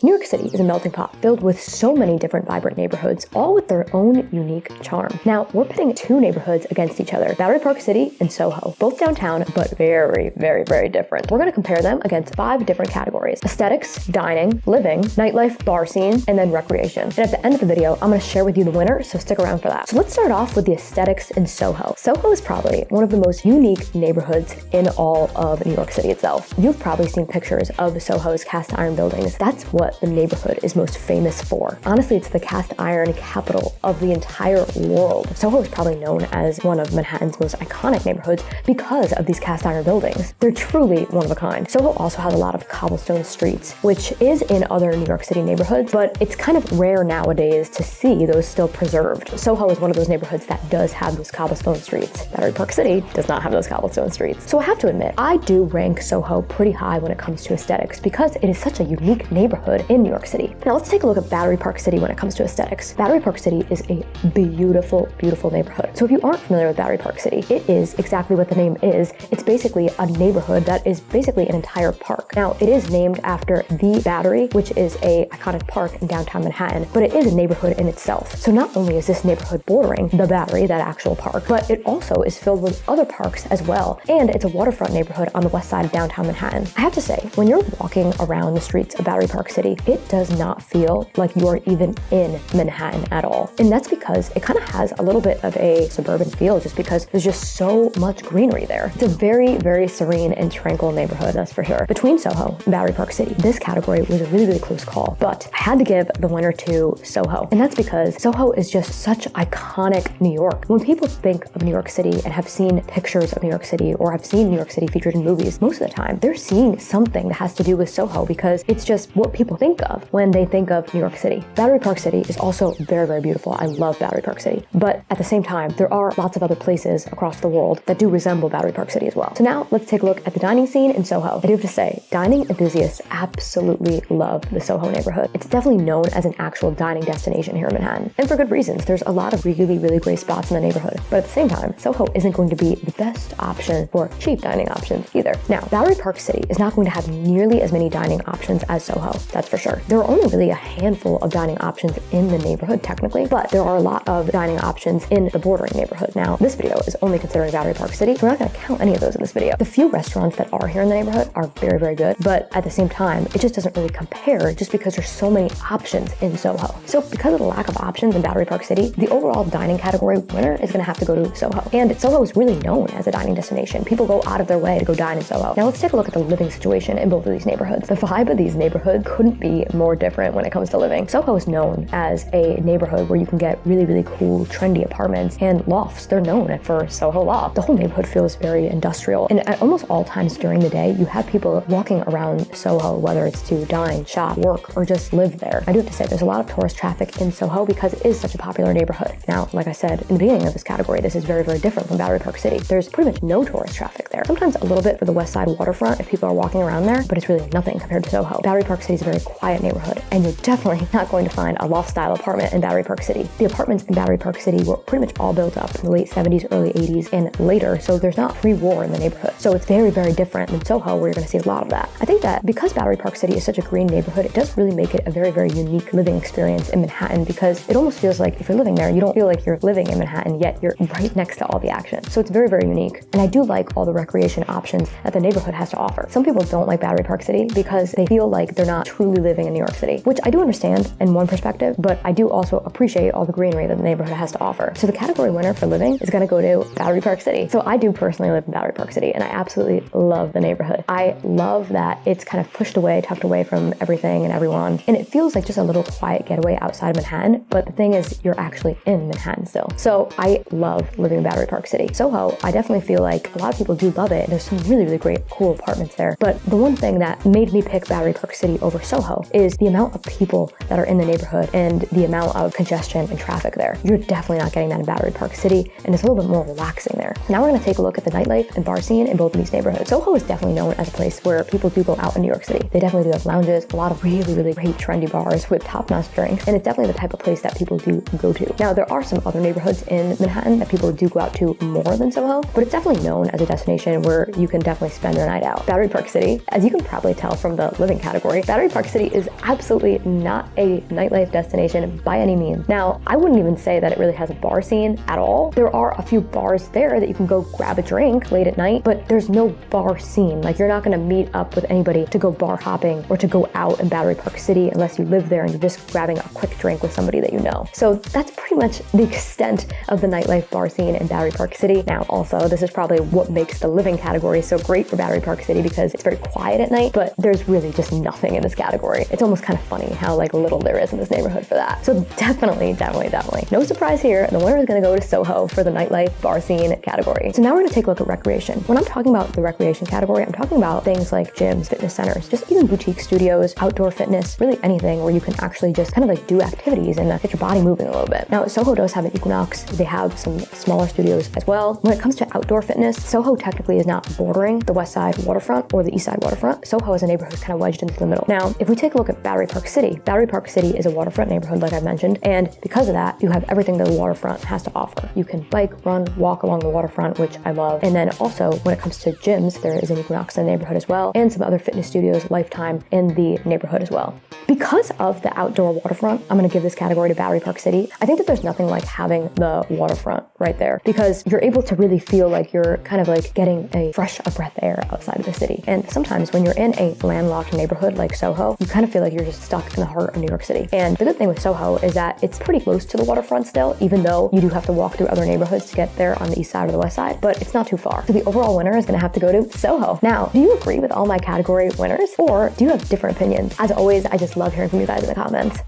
New York City is a melting pot filled with so many different vibrant neighborhoods, all with their own unique charm. Now, we're pitting two neighborhoods against each other, Battery Park City and Soho, both downtown, but very, very, very different. We're going to compare them against 5 different categories: aesthetics, dining, living, nightlife, bar scene, and then recreation. And at the end of the video, I'm going to share with you the winner, so stick around for that. So let's start off with the aesthetics in Soho. Soho is probably one of the most unique neighborhoods in all of New York City itself. You've probably seen pictures of Soho's cast iron buildings. That's what the neighborhood is most famous for. Honestly, it's the cast iron capital of the entire world. Soho is probably known as one of Manhattan's most iconic neighborhoods because of these cast iron buildings. They're truly one of a kind. Soho also has a lot of cobblestone streets, which is in other New York City neighborhoods, but it's kind of rare nowadays to see those still preserved. Soho is one of those neighborhoods that does have those cobblestone streets. Battery Park City does not have those cobblestone streets. So I have to admit, I do rank Soho pretty high when it comes to aesthetics because it is such a unique neighborhood in New York City. Now let's take a look at Battery Park City when it comes to aesthetics. Battery Park City is a beautiful, beautiful neighborhood. So if you aren't familiar with Battery Park City, it is exactly what the name is. It's basically a neighborhood that is basically an entire park. Now it is named after the Battery, which is a iconic park in downtown Manhattan, but it is a neighborhood in itself. So not only is this neighborhood bordering the Battery, that actual park, but it also is filled with other parks as well. And it's a waterfront neighborhood on the west side of downtown Manhattan. I have to say, when you're walking around the streets of Battery Park City, it does not feel like you are even in Manhattan at all. And that's because it kind of has a little bit of a suburban feel just because there's just so much greenery there. It's a very, very serene and tranquil neighborhood, that's for sure. Between Soho and Battery Park City, this category was a really, really close call, but I had to give the winner to Soho. And that's because Soho is just such iconic New York. When people think of New York City and have seen pictures of New York City or have seen New York City featured in movies, most of the time they're seeing something that has to do with Soho because it's just what people think of when they think of New York City. Battery Park City is also very, very beautiful. I love Battery Park City. But at the same time, there are lots of other places across the world that do resemble Battery Park City as well. So now let's take a look at the dining scene in Soho. I do have to say, dining enthusiasts absolutely love the Soho neighborhood. It's definitely known as an actual dining destination here in Manhattan. And for good reasons. There's a lot of really, really great spots in the neighborhood. But at the same time, Soho isn't going to be the best option for cheap dining options either. Now, Battery Park City is not going to have nearly as many dining options as Soho, that's for sure. There are only really a handful of dining options in the neighborhood technically, but there are a lot of dining options in the bordering neighborhood. Now, this video is only considering Battery Park City, so we're not going to count any of those in this video. The few restaurants that are here in the neighborhood are very, very good, but at the same time, it just doesn't really compare just because there's so many options in Soho. So because of the lack of options in Battery Park City, the overall dining category winner is going to have to go to Soho. And Soho is really known as a dining destination. People go out of their way to go dine in Soho. Now let's take a look at the living situation in both of these neighborhoods. The vibe of these neighborhoods couldn't be more different when it comes to living. Soho is known as a neighborhood where you can get really, really cool, trendy apartments and lofts. They're known for Soho Loft. The whole neighborhood feels very industrial. And at almost all times during the day, you have people walking around Soho, whether it's to dine, shop, work, or just live there. I do have to say, there's a lot of tourist traffic in Soho because it is such a popular neighborhood. Now, like I said, in the beginning of this category, this is very, very different from Battery Park City. There's pretty much no tourist traffic there. Sometimes a little bit for the west side waterfront if people are walking around there, but it's really nothing compared to Soho. Battery Park City is a very quiet neighborhood, and you're definitely not going to find a loft-style apartment in Battery Park City. The apartments in Battery Park City were pretty much all built up in the late 70s, early 80s, and later, so there's not pre-war in the neighborhood. So it's very, very different than Soho, where you're going to see a lot of that. I think that because Battery Park City is such a green neighborhood, it does really make it a very, very unique living experience in Manhattan because it almost feels like if you're living there, you don't feel like you're living in Manhattan, yet you're right next to all the action. So it's very, very unique. And I do like all the recreation options that the neighborhood has to offer. Some people don't like Battery Park City because they feel like they're not truly living in New York City, which I do understand in one perspective, but I do also appreciate all the greenery that the neighborhood has to offer. So the category winner for living is going to go to Battery Park City. So I do personally live in Battery Park City, and I absolutely love the neighborhood. I love that it's kind of pushed away, tucked away from everything and everyone, and it feels like just a little quiet getaway outside of Manhattan, but the thing is, you're actually in Manhattan still. So I love living in Battery Park City. Soho, I definitely feel like a lot of people do love it. There's some really, really great, cool apartments there. But the one thing that made me pick Battery Park City over Soho is the amount of people that are in the neighborhood and the amount of congestion and traffic there. You're definitely not getting that in Battery Park City, and it's a little bit more relaxing there. Now we're going to take a look at the nightlife and bar scene in both of these neighborhoods. Soho is definitely known as a place where people do go out in New York City. They definitely do have lounges, a lot of really, really great trendy bars with top-notch drinks, and it's definitely the type of place that people do go to. Now, there are some other neighborhoods in Manhattan that people do go out to more than Soho, but it's definitely known as a destination where you can definitely spend the night out. Battery Park City, as you can probably tell from the living category, Battery Park Park City is absolutely not a nightlife destination by any means. Now, I wouldn't even say that it really has a bar scene at all. There are a few bars there that you can go grab a drink late at night, but there's no bar scene. Like, you're not gonna meet up with anybody to go bar hopping or to go out in Battery Park City unless you live there and you're just grabbing a quick drink with somebody that you know. So that's pretty much the extent of the nightlife bar scene in Battery Park City. Now, also, this is probably what makes the living category so great for Battery Park City, because it's very quiet at night, but there's really just nothing in this category. It's almost kind of funny how like little there is in this neighborhood for that. So definitely. No surprise here, the winner is gonna go to Soho for the nightlife bar scene category. So now we're gonna take a look at recreation. When I'm talking about the recreation category, I'm talking about things like gyms, fitness centers, just even boutique studios, outdoor fitness, really anything where you can actually just kind of like do activities and get your body moving a little bit. Now, Soho does have an Equinox. They have some smaller studios as well. When it comes to outdoor fitness, Soho technically is not bordering the west side waterfront or the east side waterfront. Soho is a neighborhood kind of wedged into the middle. Now, if we take a look at Battery Park City is a waterfront neighborhood, like I mentioned, and because of that, you have everything that the waterfront has to offer. You can bike, run, walk along the waterfront, which I love. And then also, when it comes to gyms, there is an Equinox in the neighborhood as well, and some other fitness studios, Lifetime, in the neighborhood as well. Because of the outdoor waterfront, I'm gonna give this category to Battery Park City. I think that there's nothing like having the waterfront right there, because you're able to really feel like you're kind of like getting a fresh breath air outside of the city. And sometimes when you're in a landlocked neighborhood like Soho, you kind of feel like you're just stuck in the heart of New York City. And the good thing with Soho is that it's pretty close to the waterfront still, even though you do have to walk through other neighborhoods to get there on the east side or the west side, but it's not too far. So the overall winner is gonna have to go to Soho. Now, do you agree with all my category winners, or do you have different opinions? As always, I just love hearing from you guys in the comments.